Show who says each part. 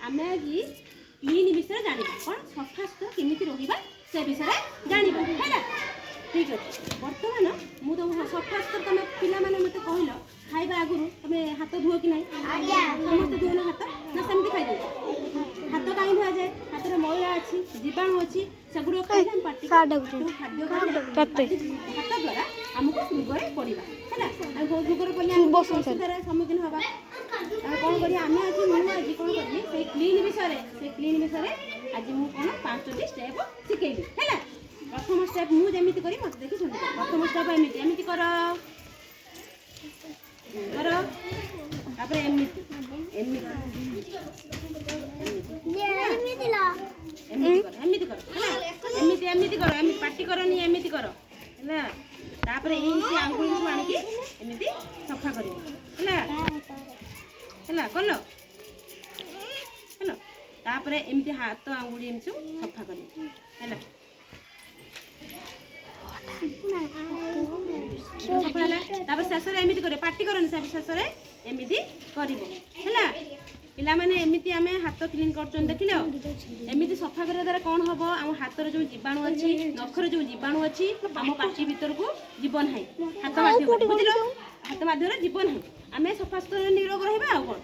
Speaker 1: आम आज क्लीन विषय जाना कौन सफासुतरा केमी रहा से विषय जाना है ठीक अच्छे। बर्तमान मुझे सफासुतरा तुम पिला मत कहल खाଇବା आगुरी तुम हाथ धुओ कि ना समस्त धुओ ना हाथ ना सेमती खाई हाथ कहीं धुआ जाए हाथ में मैला अच्छी जीवाणु अच्छी सेगुड़ खाद्य हाथ द्वारा आमको रोगरे पड़ा है रोगर पड़े सम्मुखीन हवा कौन करें आम आज मुझे कौन करी से क्लीन विषय आज मुझे 5टी स्टेप शिखेली है। प्रथम स्टेप मुझे करी मत देखी सुन प्रथम स्टेप एमती कर पार्टी करनी एमती कर आंगुली को आनिकी एमती सफा कर कल तापर एमती हाथ आंगुली एमती सफा कर शेष एमती कर पार्टी करनी शेष एमती कर पिला माने एमती आम हाथ क्लीन कर देख एमती सफा करने द्वारा कौन हम आम हाथर जो जीवाणु अच्छी नखर जो जीवाणु अच्छी आम पाटी भीतर को जीव ना हाथ माध्यम बुझल हाथ माध्यम जीव ना आम सफा सुतरा निरोग रहा कौन